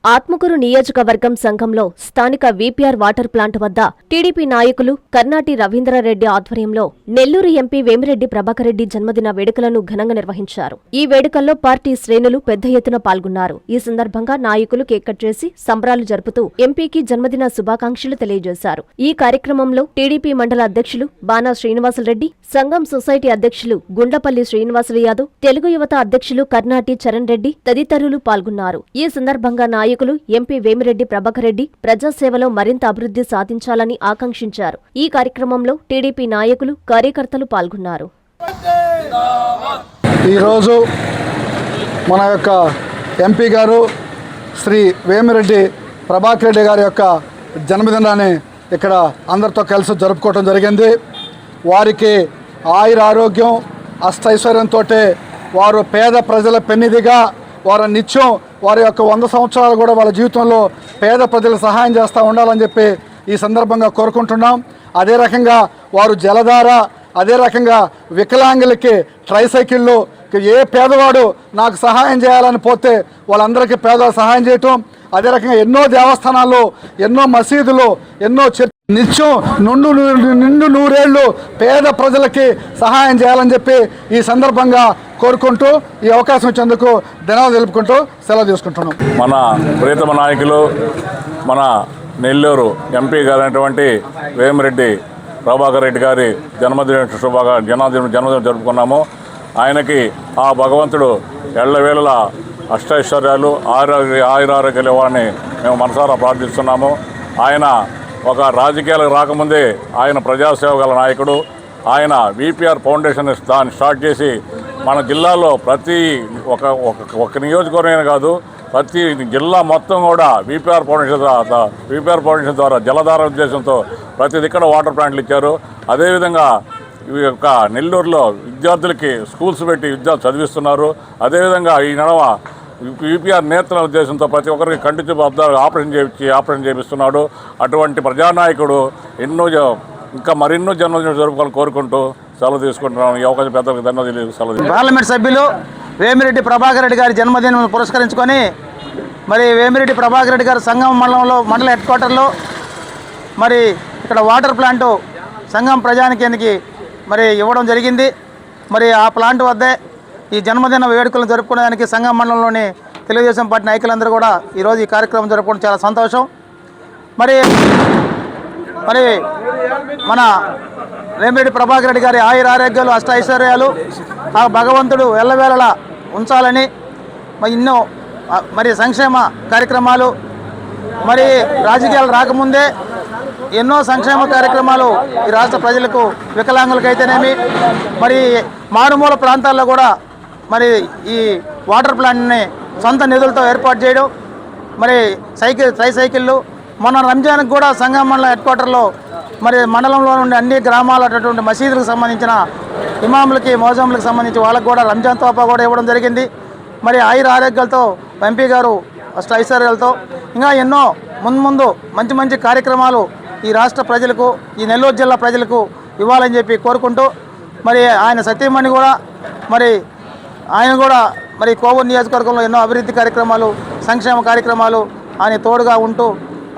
ఆత్మకూరు నియోజకవర్గం సంఘంలో స్థానిక వీపీఆర్ వాటర్ ప్లాంట్ వద్ద టీడీపీ నాయకులు కర్నాటి రవీంద్రారెడ్డి ఆధ్వర్యంలో నెల్లూరు ఎంపీ వేమిరెడ్డి ప్రభాకర్రెడ్డి జన్మదిన వేడుకలను ఘనంగా నిర్వహించారు. ఈ వేడుకల్లో పార్టీ శ్రేణులు పెద్ద ఎత్తున పాల్గొన్నారు. ఈ సందర్భంగా నాయకులు కేక్ కట్ చేసి సంబరాలు జరుపుతూ ఎంపీకి జన్మదిన శుభాకాంక్షలు తెలియజేశారు. ఈ కార్యక్రమంలో టీడీపీ మండల అధ్యక్షులు బానా శ్రీనివాసులరెడ్డి, సంఘం సొసైటీ అధ్యక్షులు గుండ్లపల్లి శ్రీనివాసులు యాదవ్, తెలుగు యువత అధ్యక్షులు కర్నాటి చరణ్ రెడ్డి తదితరులు పాల్గొన్నారు. ఈ సందర్భంగా నాయకులు ఎంపీ వేమిరెడ్డి ప్రభాకర్రెడ్డి ప్రజాసేవలో మరింత అభివృద్ధి సాధించాలని ఆకాంక్షించారు. ఈ కార్యక్రమంలో టీడీపీ నాయకులు, కార్యకర్తలు పాల్గొన్నారు. ఈరోజు మన యొక్క ఎంపీ గారు శ్రీ వేమిరెడ్డి ప్రభాకర్రెడ్డి గారి యొక్క జన్మదినాన్ని ఇక్కడ అందరితో కలిసి జరుపుకోవడం జరిగింది. వారికి ఆయురారోగ్యం అష్టైశ్వర్యంతో వారు పేద ప్రజల పెన్నిదిగా వారు నిత్యం వారి యొక్క 100 సంవత్సరాలు కూడా వాళ్ళ జీవితంలో పేద ప్రజలకు సహాయం చేస్తూ ఉండాలని చెప్పి ఈ సందర్భంగా కోరుకుంటున్నాం. అదే రకంగా వారు జలధార, అదే రకంగా వికలాంగులకి ట్రైసైకిళ్ళు, ఏ పేదవాడు నాకు సహాయం చేయాలని పోతే వాళ్ళందరికీ పేదవాళ్ళు సహాయం చేయటం, అదే రకంగా ఎన్నో దేవస్థానాలు, ఎన్నో మసీదులు, ఎన్నో నిత్యం నిండు నూరేళ్లు పేద ప్రజలకి సహాయం చేయాలని చెప్పి ఈ సందర్భంగా కోరుకుంటూ ఈ అవకాశం ఇచ్చేందుకు ధన్యవాదాలు తెలుపుకుంటూ సెలవు తీసుకుంటున్నాం. మన ప్రియతమ నాయకులు, మన నెల్లూరు ఎంపీ గారైనటువంటి వేమిరెడ్డి ప్రభాకర్రెడ్డి గారి జన్మదినం జరుపుకున్నాము. ఆయనకి ఆ భగవంతుడు ఎల్లవేళలా అష్టైశ్వర్యాలు, ఆయురారోగ్యాలు ఇవ్వాలని మేము మనసారా ప్రార్థిస్తున్నాము. ఆయన ఒక రాజకీయాలకు రాకముందే ఆయన ప్రజాసేవ గల నాయకుడు. ఆయన వీపీఆర్ ఫౌండేషన్ దాన్ని స్టార్ట్ చేసి మన జిల్లాలో ప్రతి ఒక నియోజకవర్గమే కాదు, ప్రతి జిల్లా మొత్తం కూడా వీపీఆర్ ఫౌండేషన్ ద్వారా జలధార ఉద్దేశంతో ప్రతి దిక్కడ వాటర్ ప్లాంట్లు ఇచ్చారు. అదేవిధంగా ఈ యొక్క నెల్లూరులో విద్యార్థులకి స్కూల్స్ పెట్టి విద్యార్థులు చదివిస్తున్నారు. అదేవిధంగా ఈ నడవ వీపీఆర్ నేతల ఉద్దేశంతో ప్రతి ఒక్కరికి కంటి చూపు ఆపరేషన్ చేపిస్తున్నాడు. అటువంటి ప్రజానాయకుడు ఇంకా మరెన్నో జన్మదిన జరుపుకోవాలని కోరుకుంటూ సెలవు తీసుకుంటున్నాం. ఈ అవకాశం పెద్దలకు ధన్యవాదాలు. సెలవు. పార్లమెంట్ సభ్యులు వేమిరెడ్డి ప్రభాకర్రెడ్డి గారి జన్మదినం పురస్కరించుకొని మరి వేమిరెడ్డి ప్రభాకర్రెడ్డి గారు సంఘం మండల హెడ్ క్వార్టర్లో మరి ఇక్కడ వాటర్ ప్లాంటు సంఘం ప్రజానికానికి మరి ఇవ్వడం జరిగింది. మరి ఆ ప్లాంట్ వద్దే ఈ జన్మదిన వేడుకలను జరుపుకోవడానికి సంఘం మండలంలోని తెలుగుదేశం పార్టీ నాయకులందరూ కూడా ఈరోజు ఈ కార్యక్రమం జరుపుకోవడం చాలా సంతోషం. మరి మన వేమిరెడ్డి ప్రభాకర్రెడ్డి గారి ఆయురారోగ్యాలు, అష్టైశ్వర్యాలు ఆ భగవంతుడు ఎల్లవేళలా ఉంచాలని ఎన్నో సంక్షేమ కార్యక్రమాలు, మరి రాజకీయాలు రాకముందే ఎన్నో సంక్షేమ కార్యక్రమాలు ఈ రాష్ట్ర ప్రజలకు, వికలాంగులకైతేనేమి, మరి మారుమూల ప్రాంతాల్లో కూడా మరి ఈ వాటర్ ప్లాంట్ని సొంత నిధులతో ఏర్పాటు చేయడం, మరి ట్రైసైకిళ్ళు మొన్న రంజాన్కి కూడా సంఘం మండలం హెడ్ క్వార్టర్లో మరి మండలంలో నుండి అన్ని గ్రామాల అటువంటి మసీదులకు సంబంధించిన ఇమాములకి, మోజంలకు సంబంధించి వాళ్ళకు కూడా రంజాన్ తోఫా కూడా ఇవ్వడం జరిగింది. మరి ఆరోగ్యాలతో ఎంపీ గారు అష్టైశ్వర్యాలతో ఇంకా ఎన్నో ముందు మంచి కార్యక్రమాలు ఈ రాష్ట్ర ప్రజలకు, ఈ నెల్లూరు జిల్లా ప్రజలకు ఇవ్వాలని చెప్పి కోరుకుంటూ మరి ఆయన సతీమణి కూడా ఆయన కూడా కోవూరు నియోజకవర్గంలో ఎన్నో అభివృద్ధి కార్యక్రమాలు, సంక్షేమ కార్యక్రమాలు ఆయన తోడుగా ఉంటూ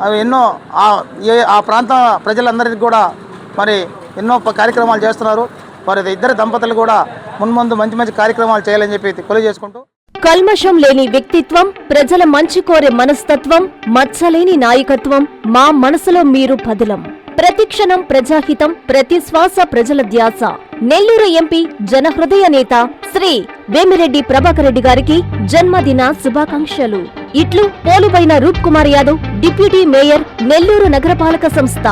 అవి ఎన్నో ఆ ప్రాంత ప్రజలందరికీ కూడా మరి ఎన్నో కార్యక్రమాలు చేస్తున్నారు. వారి ఇద్దరు దంపతులు కూడా ముందు మంచి కార్యక్రమాలు చేయాలని చెప్పి తెలియజేసుకుంటూ, కల్మషం లేని వ్యక్తిత్వం, ప్రజల మంచి కోరే మనస్తత్వం, మచ్చలేని నాయకత్వం, మా మనసులో మీరు పదిలం. ప్రతిక్షణం ప్రజాహితం, ప్రతి శ్వాస ప్రజల ధ్యాస. నెల్లూరు ఎంపీ, జనహృదయ నేత శ్రీ వేమిరెడ్డి ప్రభాకర్రెడ్డి గారికి జన్మదిన శుభాకాంక్షలు. ఇట్లు పోలుబైన రూప్ కుమార్ యాదవ్, డిప్యూటీ మేయర్, నెల్లూరు నగరపాలక సంస్థ.